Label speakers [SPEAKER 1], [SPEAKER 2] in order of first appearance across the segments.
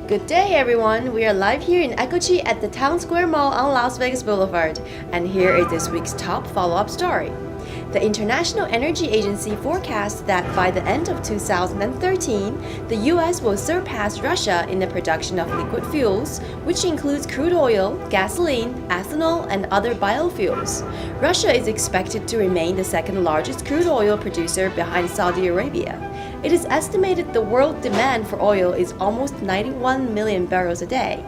[SPEAKER 1] Good day, everyone. We are live here in ECCOCI at the Town Square Mall on Las Vegas Boulevard. And here is this week's top follow-up story. The International Energy Agency forecasts that by the end of 2013, the U.S. will surpass Russia in the production of liquid fuels, which includes crude oil, gasoline, ethanol, and other biofuels. Russia is expected to remain the second largest crude oil producer behind Saudi Arabia. It is estimated the world demand for oil is almost 91 million barrels a day.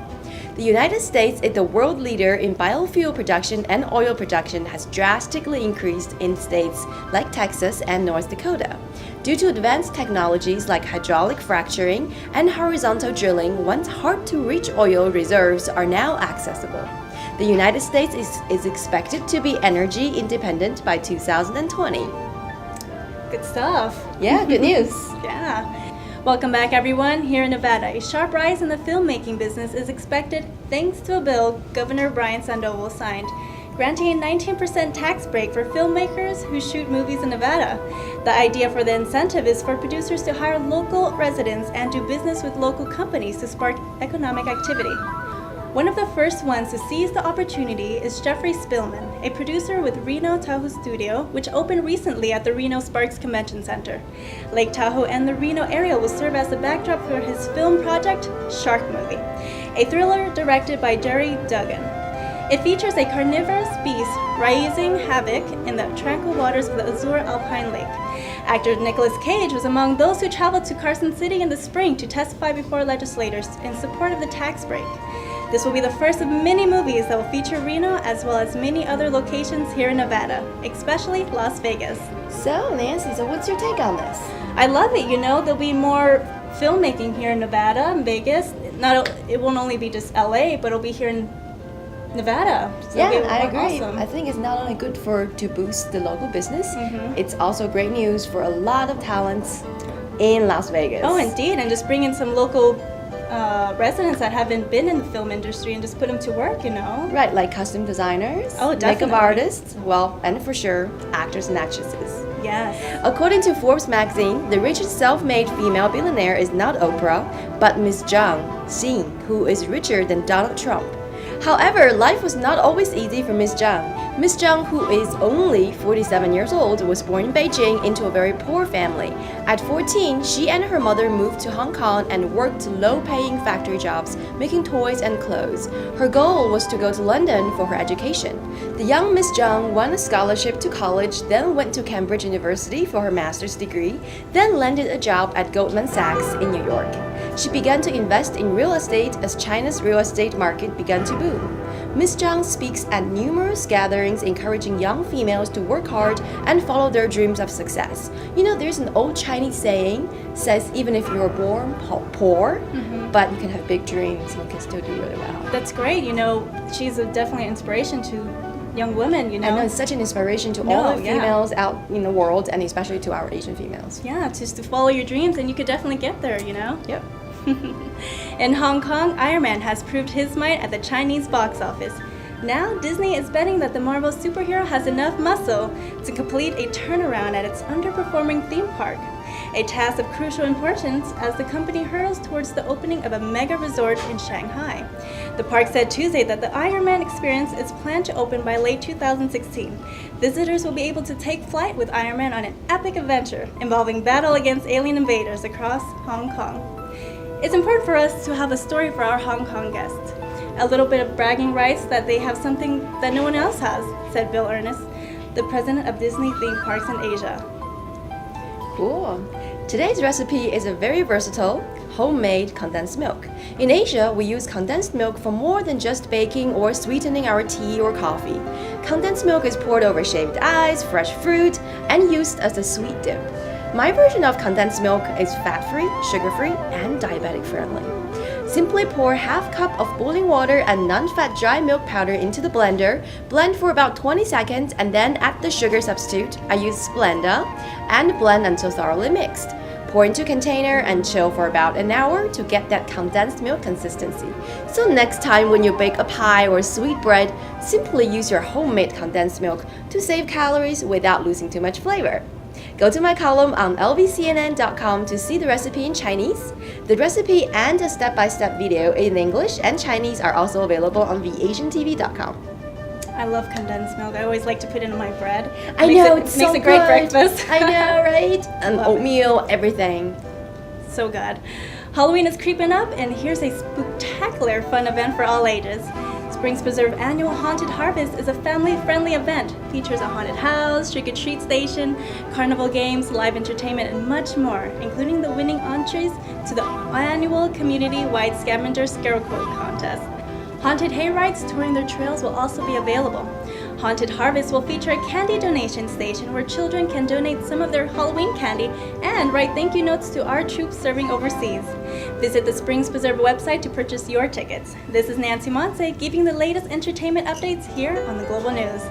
[SPEAKER 1] The United States is the world leader in biofuel production, and oil production has drastically increased in states like Texas and North Dakota. Due to advanced technologies like hydraulic fracturing and horizontal drilling, once hard-to-reach oil reserves are now accessible. The United States is expected to be energy independent by 2020.
[SPEAKER 2] Good stuff.
[SPEAKER 1] Yeah, good news.
[SPEAKER 2] Yeah. Welcome back, everyone. Here in Nevada, a sharp rise in the filmmaking business is expected thanks to a bill Governor Brian Sandoval signed, granting a 19% tax break for filmmakers who shoot movies in Nevada. The idea for the incentive is for producers to hire local residents and do business with local companies to spark economic activity. One of the first ones to seize the opportunity is Jeffrey Spillman, a producer with Reno Tahoe Studio, which opened recently at the Reno Sparks Convention Center. Lake Tahoe and the Reno area will serve as the backdrop for his film project, Shark Movie, a thriller directed by Jerry Duggan. It features a carnivorous beast raising havoc in the tranquil waters of the Azure Alpine Lake. Actor Nicolas Cage was among those who traveled to Carson City in the spring to testify before legislators in support of the tax break. This will be the first of many movies that will feature Reno as well as many other locations here in Nevada, especially Las Vegas.
[SPEAKER 1] So, Nancy, what's your take on this?
[SPEAKER 2] I love it. There'll be more filmmaking here in Nevada and Vegas. It won't only be just LA, but it'll be here in Nevada. So
[SPEAKER 1] yeah, I agree.
[SPEAKER 2] Awesome.
[SPEAKER 1] I think it's not only good to boost the local business, it's also great news for a lot of talents in Las Vegas.
[SPEAKER 2] Oh, indeed, and just bring in some local residents that haven't been in the film industry and just put them to work,
[SPEAKER 1] Right, like costume designers, makeup artists, and for sure, actors and actresses.
[SPEAKER 2] Yes.
[SPEAKER 1] According to Forbes magazine, the richest self-made female billionaire is not Oprah, but Miss Zhang Xin, who is richer than Donald Trump. However, life was not always easy for Miss Zhang. Miss Zhang, who is only 47 years old, was born in Beijing into a very poor family. At 14, she and her mother moved to Hong Kong and worked low-paying factory jobs, making toys and clothes. Her goal was to go to London for her education. The young Miss Zhang won a scholarship to college, then went to Cambridge University for her master's degree, then landed a job at Goldman Sachs in New York. She began to invest in real estate as China's real estate market began to boom. Miss Zhang speaks at numerous gatherings encouraging young females to work hard and follow their dreams of success. There's an old Chinese saying, says even if you're born poor, but you can have big dreams and you can still do really well.
[SPEAKER 2] That's great. She's definitely an inspiration to young women,
[SPEAKER 1] I know it's such an inspiration to all the females out in the world, and especially to our Asian females.
[SPEAKER 2] Yeah, just to follow your dreams, and you could definitely get there,
[SPEAKER 1] Yep.
[SPEAKER 2] In Hong Kong, Iron Man has proved his might at the Chinese box office. Now, Disney is betting that the Marvel superhero has enough muscle to complete a turnaround at its underperforming theme park, a task of crucial importance as the company hurtles towards the opening of a mega resort in Shanghai. The park said Tuesday that the Iron Man experience is planned to open by late 2016. Visitors will be able to take flight with Iron Man on an epic adventure involving battle against alien invaders across Hong Kong. It's important for us to have a story for our Hong Kong guests. A little bit of bragging rights that they have something that no one else has, said Bill Ernest, the president of Disney Theme Parks in Asia.
[SPEAKER 1] Cool. Today's recipe is a very versatile, homemade condensed milk. In Asia, we use condensed milk for more than just baking or sweetening our tea or coffee. Condensed milk is poured over shaved ice, fresh fruit, and used as a sweet dip. My version of condensed milk is fat-free, sugar-free, and diabetic-friendly. Simply pour half cup of boiling water and non-fat dry milk powder into the blender, blend for about 20 seconds, and then add the sugar substitute, I use Splenda, and blend until thoroughly mixed. Pour into a container and chill for about an hour to get that condensed milk consistency. So next time when you bake a pie or sweet bread, simply use your homemade condensed milk to save calories without losing too much flavor. Go to my column on lvcnn.com to see the recipe in Chinese. The recipe and a step-by-step video in English and Chinese are also available on VASIANTV.com.
[SPEAKER 2] I love condensed milk. I always like to put it in my bread.
[SPEAKER 1] I know, it's so
[SPEAKER 2] makes a great
[SPEAKER 1] good.
[SPEAKER 2] breakfast.
[SPEAKER 1] I know, right? And
[SPEAKER 2] Love
[SPEAKER 1] oatmeal, everything.
[SPEAKER 2] So good. Halloween is creeping up, and here's a spectacular fun event for all ages. Springs Preserve Annual Haunted Harvest is a family-friendly event. Features a haunted house, trick-or-treat station, carnival games, live entertainment, and much more, including the winning entrees to the annual community-wide scavenger scarecrow contest. Haunted hayrides touring their trails will also be available. Haunted Harvest will feature a candy donation station where children can donate some of their Halloween candy and write thank you notes to our troops serving overseas. Visit the Springs Preserve website to purchase your tickets. This is Nancy Monsay giving the latest entertainment updates here on the Global News.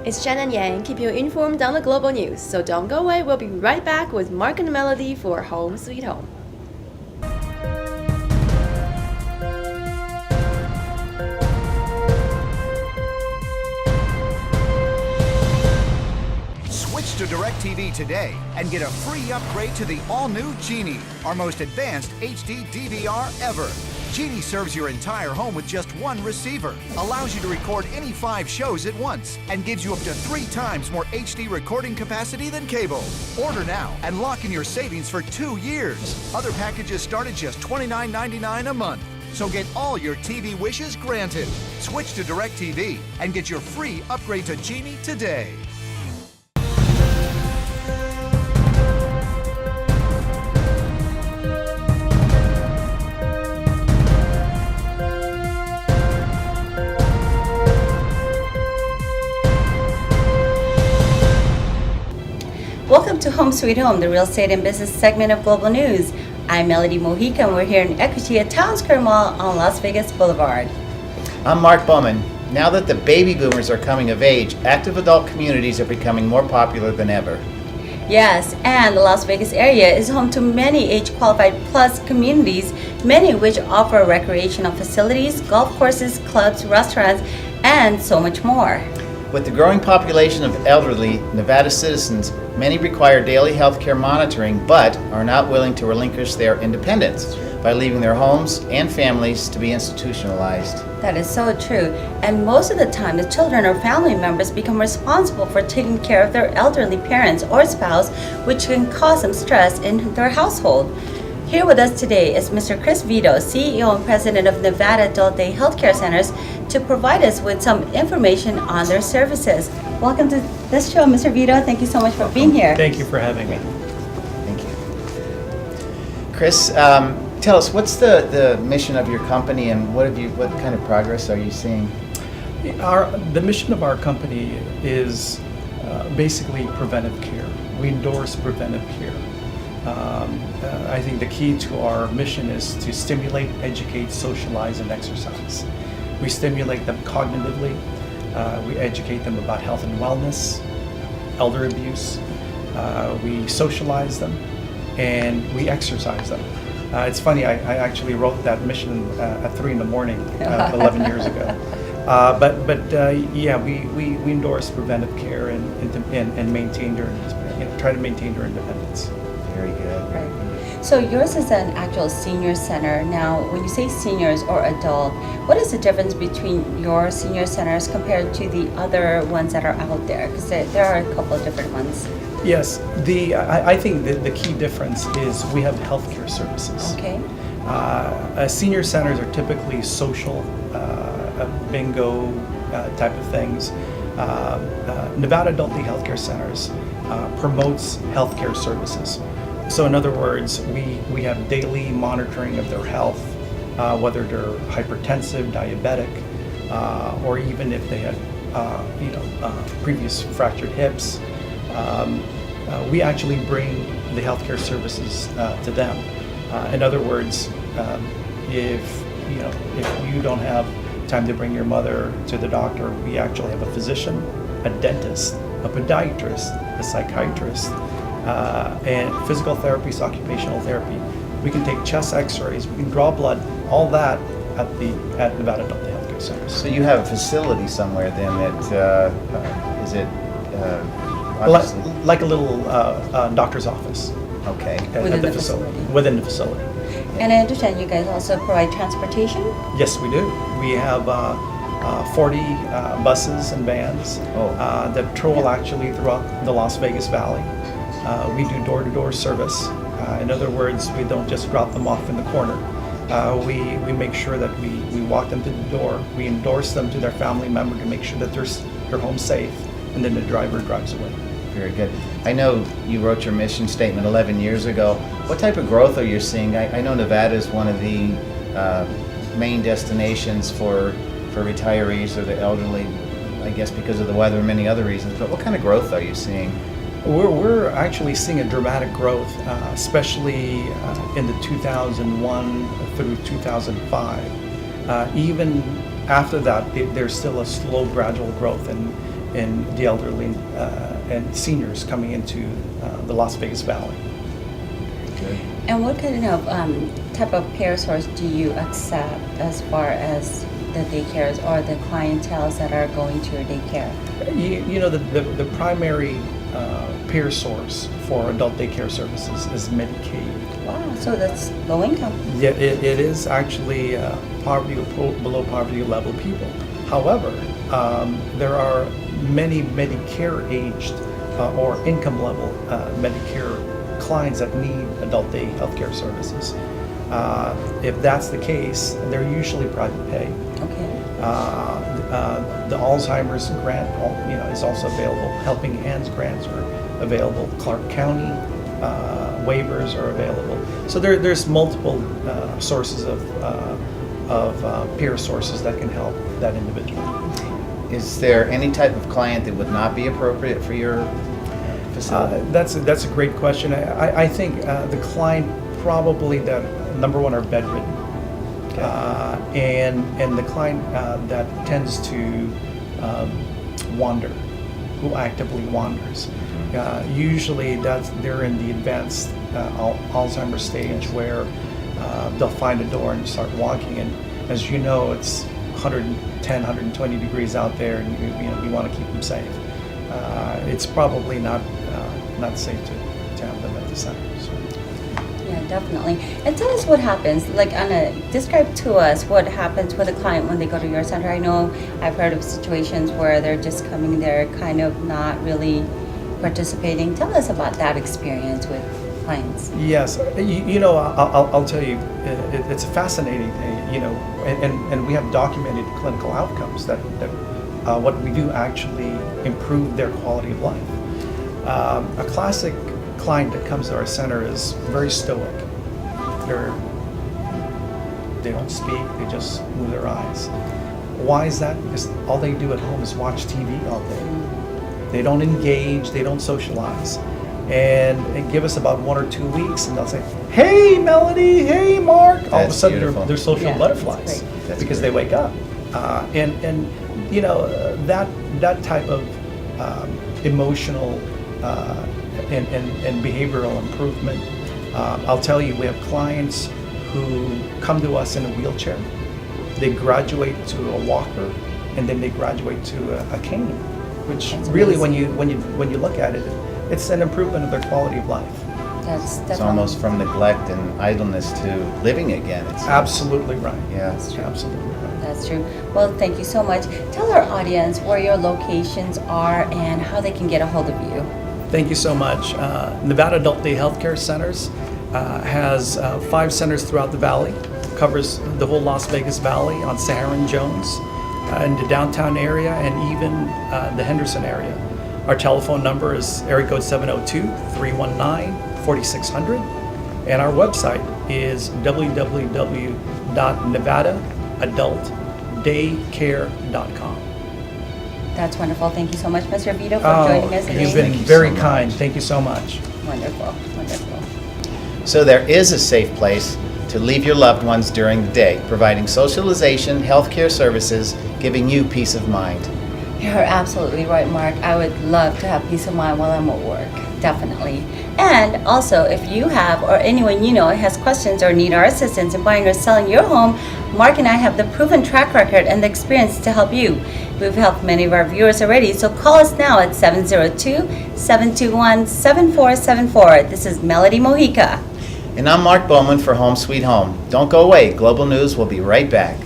[SPEAKER 1] It's Shannon Yang, keeping you informed on the global news. So don't go away, we'll be right back with Mark and Melody for Home Sweet Home.
[SPEAKER 3] Switch to DirecTV today and get a free upgrade to the all-new Genie, our most advanced HD DVR ever. Genie serves your entire home with just one receiver, allows you to record any 5 shows at once, and gives you up to 3 times more HD recording capacity than cable. Order now and lock in your savings for 2 years. Other packages start at just $29.99 a month. So get all your TV wishes granted. Switch to DirecTV and get your free upgrade to Genie today.
[SPEAKER 4] Welcome to Home Sweet Home, the real estate and business segment of Global News. I'm Melody Mojica, and we're here in ECCOCI Town Square Mall on Las Vegas Boulevard.
[SPEAKER 5] I'm Mark Bowman. Now that the baby boomers are coming of age, active adult communities are becoming more popular than ever.
[SPEAKER 4] Yes, and the Las Vegas area is home to many age-qualified plus communities, many of which offer recreational facilities, golf courses, clubs, restaurants, and so much more.
[SPEAKER 5] With the growing population of elderly Nevada citizens, many require daily health care monitoring but are not willing to relinquish their independence by leaving their homes and families to be institutionalized.
[SPEAKER 4] That is so true, and most of the time the children or family members become responsible for taking care of their elderly parents or spouse, which can cause some stress in their household. Here with us today is Mr. Chris Vito, CEO and President of Nevada Adult Day Healthcare Centers, to provide us with some information on their services. Welcome to this show, Mr. Vito. Thank you so much for being here.
[SPEAKER 6] Thank you for having me.
[SPEAKER 5] Thank you. Chris, tell us, what's the mission of your company and what kind of progress are you seeing?
[SPEAKER 6] The mission of our company is basically preventive care. We endorse preventive care. I think the key to our mission is to stimulate, educate, socialize, and exercise. We stimulate them cognitively. We educate them about health and wellness, elder abuse. We socialize them, and we exercise them. It's funny, I actually wrote that mission at 3 in the morning 11 years ago. Yeah, we endorse preventive care and maintain try to maintain their independence.
[SPEAKER 5] Very good.
[SPEAKER 4] Right. So yours is an actual senior center. Now, when you say seniors or adult, what is the difference between your senior centers compared to the other ones that are out there? Because there are a couple of different ones.
[SPEAKER 6] Yes, I think the key difference is we have healthcare services.
[SPEAKER 4] Okay.
[SPEAKER 6] Senior centers are typically social, bingo type of things. Nevada Adult Day Healthcare Centers promotes healthcare services. So in other words, we have daily monitoring of their health, whether they're hypertensive, diabetic, or even if they had previous fractured hips. We actually bring the healthcare services to them. In other words, if you don't have time to bring your mother to the doctor, we actually have a physician, a dentist, a podiatrist, a psychiatrist, and physical therapy, occupational therapy. We can take chest x-rays, we can draw blood, all that at Nevada Adult Day Healthcare Centers.
[SPEAKER 5] So you have a facility somewhere then that, is it obviously.
[SPEAKER 6] Like a little doctor's office
[SPEAKER 5] Okay.
[SPEAKER 6] at
[SPEAKER 4] Within
[SPEAKER 6] the
[SPEAKER 4] the
[SPEAKER 6] facility.
[SPEAKER 4] facility.
[SPEAKER 6] Within the facility.
[SPEAKER 4] And I understand you guys also provide transportation?
[SPEAKER 6] Yes, we do. We have 40 buses and vans
[SPEAKER 5] Oh.
[SPEAKER 6] that patrol actually throughout the Las Vegas Valley. We do door-to-door service. In other words, we don't just drop them off in the corner. We make sure that we walk them to the door. We endorse them to their family member to make sure that they're home safe, and then the driver drives away.
[SPEAKER 5] Very good. I know you wrote your mission statement 11 years ago. What type of growth are you seeing? I know Nevada is one of the main destinations for retirees or the elderly, I guess because of the weather and many other reasons, but what kind of growth are you seeing?
[SPEAKER 6] We're actually seeing a dramatic growth, especially in the 2001 through 2005. Even after that, there's still a slow, gradual growth in the elderly and seniors coming into the Las Vegas Valley.
[SPEAKER 4] And what kind of type of pair source do you accept as far as the daycares or the clientele that are going to your daycare?
[SPEAKER 6] You know, the primary peer source for adult daycare services is Medicaid.
[SPEAKER 4] Wow, so that's low income.
[SPEAKER 6] Yeah, it is actually poverty or below poverty level people. However, there are many Medicare-aged or income level Medicare clients that need adult day healthcare services. If that's the case, they're usually private pay.
[SPEAKER 4] Okay.
[SPEAKER 6] The Alzheimer's grant, is also available. Helping Hands grants are available. Clark County waivers are available. So there's multiple sources of peer sources that can help that individual.
[SPEAKER 5] Is there any type of client that would not be appropriate for your facility?
[SPEAKER 6] That's a great question. I think the client probably that number one are bedridden.
[SPEAKER 5] Okay.
[SPEAKER 6] And the client that tends to wander, who actively wanders. Usually they're in the advanced Alzheimer's stage where they'll find a door and start walking. And as you know, it's 110, 120 degrees out there, and you want to keep them safe. It's probably not safe to have them at the center. So.
[SPEAKER 4] Yeah, definitely. And tell us what happens. Like, describe to us what happens with a client when they go to your center. I know I've heard of situations where they're just coming there, kind of not really participating. Tell us about that experience with clients.
[SPEAKER 6] Yes, I'll tell you, it's a fascinating thing, and we have documented clinical outcomes that what we do actually improve their quality of life. A classic client that comes to our center is very stoic. They don't speak, they just move their eyes. Why is that? Because all they do at home is watch TV all day. They don't engage, they don't socialize. And give us about 1 or 2 weeks and they'll say, "Hey Melody, hey Mark." All of a sudden they're social butterflies because they wake up. That type of emotional and behavioral improvement. I'll tell you, we have clients who come to us in a wheelchair. They graduate to a walker, and then they graduate to a cane, which
[SPEAKER 4] That's
[SPEAKER 6] really,
[SPEAKER 4] amazing.
[SPEAKER 6] when you look at it, it's an improvement of their quality of life.
[SPEAKER 4] That's definitely.
[SPEAKER 5] It's almost from neglect and idleness to living again. It's
[SPEAKER 6] Absolutely right.
[SPEAKER 5] Yeah.
[SPEAKER 4] That's true.
[SPEAKER 6] Absolutely right.
[SPEAKER 4] That's true. Well, thank you so much. Tell our audience where your locations are and how they can get a hold of you.
[SPEAKER 6] Thank you so much. Nevada Adult Day Healthcare Centers has 5 centers throughout the valley, covers the whole Las Vegas Valley on Sahara and Jones, in the downtown area, and even the Henderson area. Our telephone number is area code 702-319-4600, and our website is www.nevadaadultdaycare.com.
[SPEAKER 4] That's wonderful. Thank you so much, Mr. Vito, for joining us today.
[SPEAKER 6] You've been
[SPEAKER 5] Thank you
[SPEAKER 6] very
[SPEAKER 5] so much.
[SPEAKER 6] kind. Thank you so much.
[SPEAKER 4] Wonderful. Wonderful.
[SPEAKER 5] So there is a safe place to leave your loved ones during the day, providing socialization, healthcare services, giving you peace of mind.
[SPEAKER 4] You're absolutely right, Mark. I would love to have peace of mind while I'm at work. Definitely. And also, if you have or anyone you know has questions or need our assistance in buying or selling your home, Mark and I have the proven track record and the experience to help you. We've helped many of our viewers already, so call us now at 702-721-7474. This is Melody Mojica.
[SPEAKER 5] And I'm Mark Bowman for Home Sweet Home. Don't go away. Global News will be right back.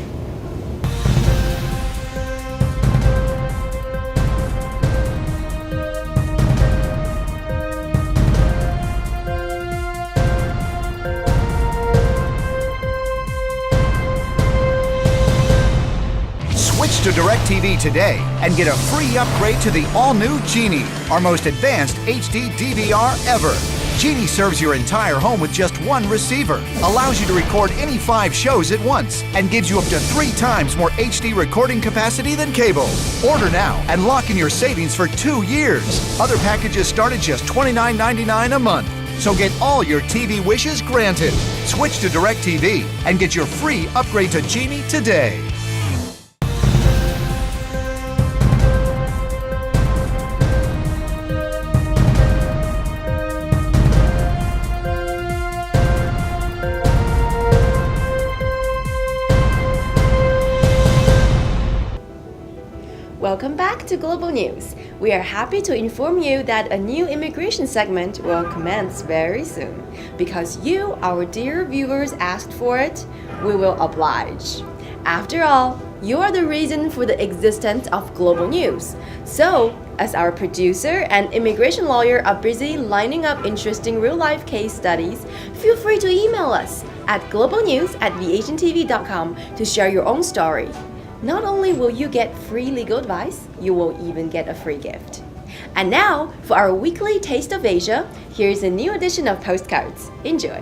[SPEAKER 3] Switch to DirecTV today and get a free upgrade to the all-new Genie, our most advanced HD DVR ever. Genie serves your entire home with just one receiver, allows you to record any 5 shows at once, and gives you up to 3 times more HD recording capacity than cable. Order now and lock in your savings for 2 years. Other packages start at just $29.99 a month. So get all your TV wishes granted. Switch to DirecTV and get your free upgrade to Genie today.
[SPEAKER 1] Welcome back to Global News. We are happy to inform you that a new immigration segment will commence very soon. Because you, our dear viewers, asked for it, we will oblige. After all, you are the reason for the existence of Global News. So, as our producer and immigration lawyer are busy lining up interesting real-life case studies, feel free to email us at globalnews@vasiantv.com to share your own story. Not only will you get free legal advice, you will even get a free gift. And now, for our weekly Taste of Asia, here's a new edition of Postcards. Enjoy!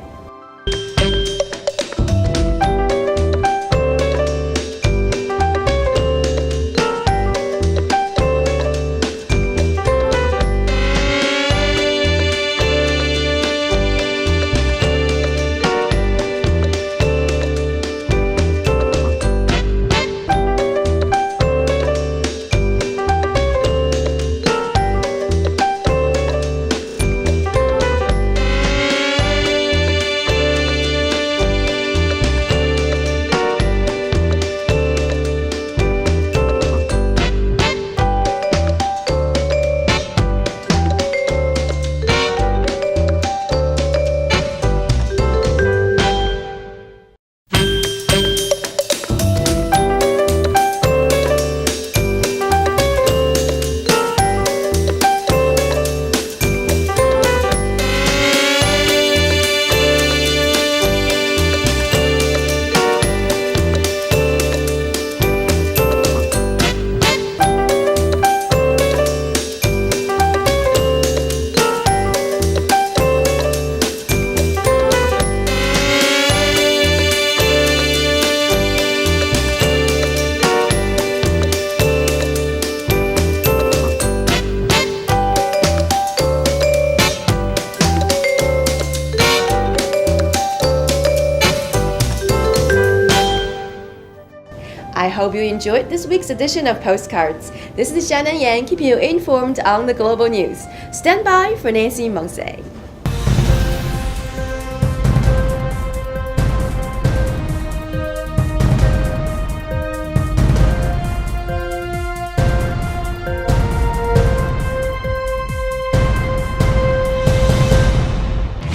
[SPEAKER 1] I hope you enjoyed this week's edition of Postcards. This is Shannon Yang keeping you informed on the global news. Stand by for Nancy Monsay.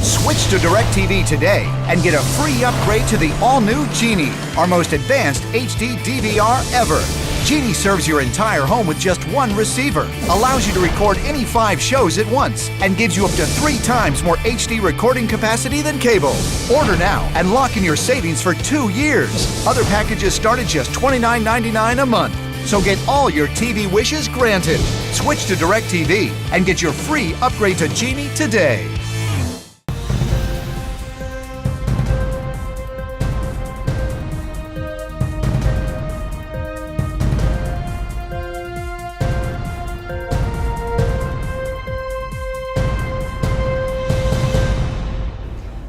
[SPEAKER 3] Switch to DirecTV today and get a free upgrade to the all-new Genie, our most advanced HD DVR ever. Genie serves your entire home with just one receiver, allows you to record any 5 shows at once, and gives you up to 3 times more HD recording capacity than cable. Order now and lock in your savings for 2 years. Other packages start at just $29.99 a month. So get all your TV wishes granted. Switch to DirecTV and get your free upgrade to Genie today.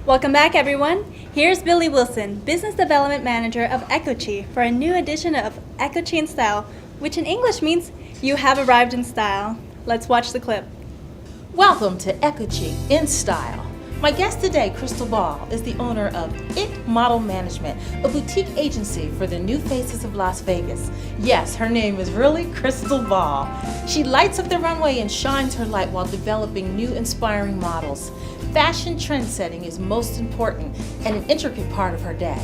[SPEAKER 2] Welcome back, everyone. Here's Billy Wilson, Business Development Manager of ECCOCI, for a new edition of ECCOCI in Style, which in English means you have arrived in style. Let's watch the clip.
[SPEAKER 7] Welcome to ECCOCI in Style. My guest today, Crystal Ball, is the owner of IT Model Management, a boutique agency for the new faces of Las Vegas. Yes, her name is really Crystal Ball. She lights up the runway and shines her light while developing new inspiring models. Fashion trendsetting is most important and an intricate part of her day.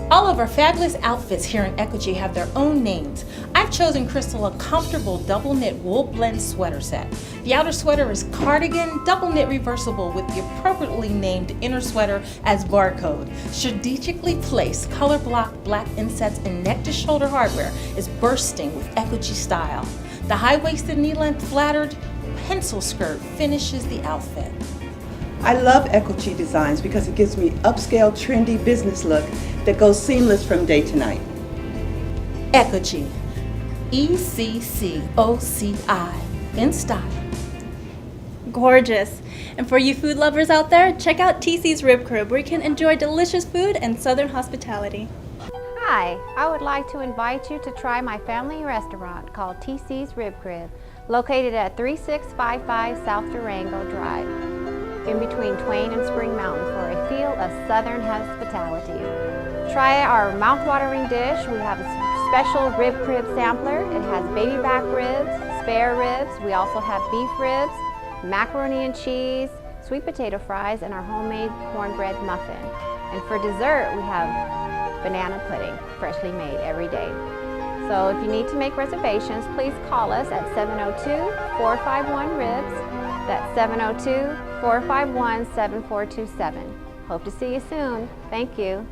[SPEAKER 7] All of our fabulous outfits here in ECCOCI have their own names. I've chosen Crystal a comfortable double knit wool blend sweater set. The outer sweater is cardigan, double knit reversible with the appropriately named inner sweater as barcode. Strategically placed color block black insets and neck to shoulder hardware is bursting with ECCOCI style. The high-waisted knee-length flattered pencil skirt finishes the outfit.
[SPEAKER 8] I love ECCOCI designs because it gives me upscale, trendy business look that goes seamless from day to night.
[SPEAKER 7] ECCOCI, ECCOCI, in style.
[SPEAKER 2] Gorgeous. And for you food lovers out there, check out TC's Rib Crib, where you can enjoy delicious food and southern hospitality.
[SPEAKER 9] Hi, I would like to invite you to try my family restaurant called TC's Rib Crib, located at 3655 South Durango Drive, in between Twain and Spring Mountain, for a feel of southern hospitality. Try our mouth-watering dish. We have a special rib crib sampler. It has baby back ribs, spare ribs. We also have beef ribs, macaroni and cheese, sweet potato fries, and our homemade cornbread muffin. And for dessert, we have banana pudding, freshly made every day. So if you need to make reservations, please call us at 702-451-RIBS. That's 702-451-7427. Hope to see you soon. Thank you.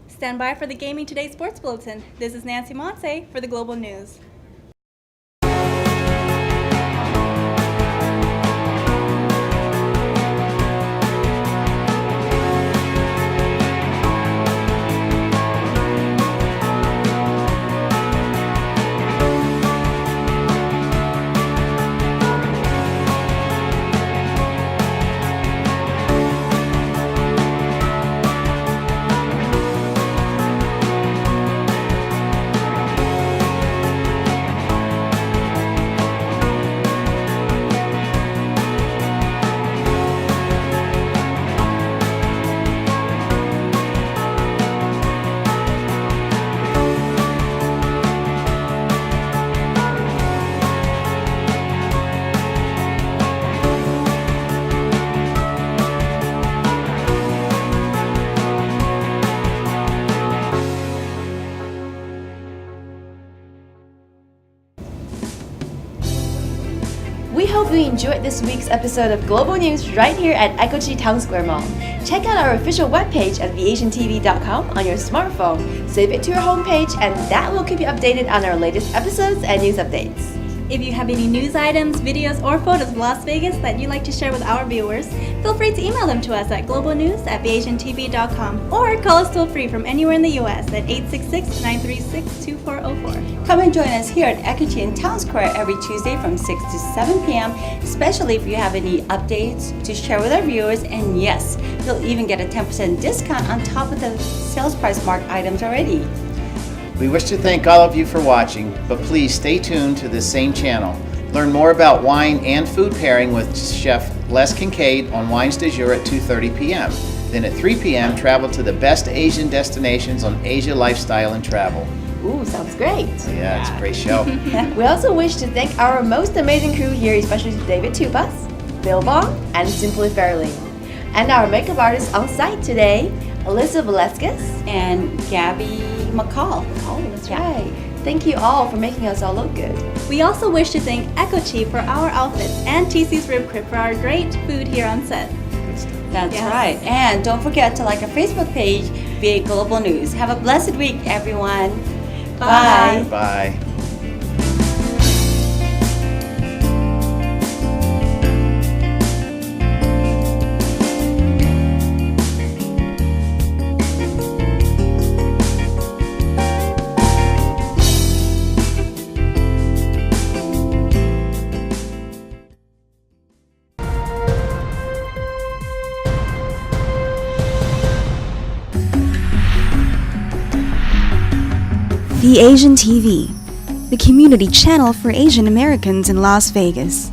[SPEAKER 2] Stand by for the Gaming Today Sports Bulletin. This is Nancy Monsay for the Global News.
[SPEAKER 1] We hope you enjoyed this week's episode of Global News right here at ECCOCI Town Square Mall. Check out our official webpage at VASIANTV.com on your smartphone. Save it to your homepage, and that will keep you updated on our latest episodes and news updates.
[SPEAKER 2] If you have any news items, videos, or photos of Las Vegas that you'd like to share with our viewers, feel free to email them to us at globalnews@VASIANTV.com or call us toll free from anywhere in the U.S. at 866-936-2404.
[SPEAKER 4] Come and join us here at ECCOCI in Town Square every Tuesday from 6 to 7 p.m., especially if you have any updates to share with our viewers. And yes, you'll even get a 10% discount on top of the sales price marked items already.
[SPEAKER 5] We wish to thank all of you for watching, but please stay tuned to this same channel. Learn more about wine and food pairing with Chef Les Kincaid on Wines du Jour at 2:30 p.m. Then at 3 p.m., travel to the best Asian destinations on Asia Lifestyle and Travel.
[SPEAKER 1] Ooh, sounds great.
[SPEAKER 5] Yeah, it's a great show.
[SPEAKER 1] We also wish to thank our most amazing crew here, especially David Tupas, Bill Bong, and Simply Fairly. And our makeup artists on site today, Alyssa Velasquez
[SPEAKER 4] And Gabby McCall.
[SPEAKER 1] Oh, that's right. Thank you all for making us all look good.
[SPEAKER 2] We also wish to thank ECCOCI for our outfits and TC's Rib Crib for our great food here on set.
[SPEAKER 4] That's
[SPEAKER 2] Yes.
[SPEAKER 4] right. And don't forget to like our Facebook page, VA Global News. Have a blessed week, everyone. Bye.
[SPEAKER 5] Bye.
[SPEAKER 10] VASIANTV, the community channel for Asian Americans in Las Vegas.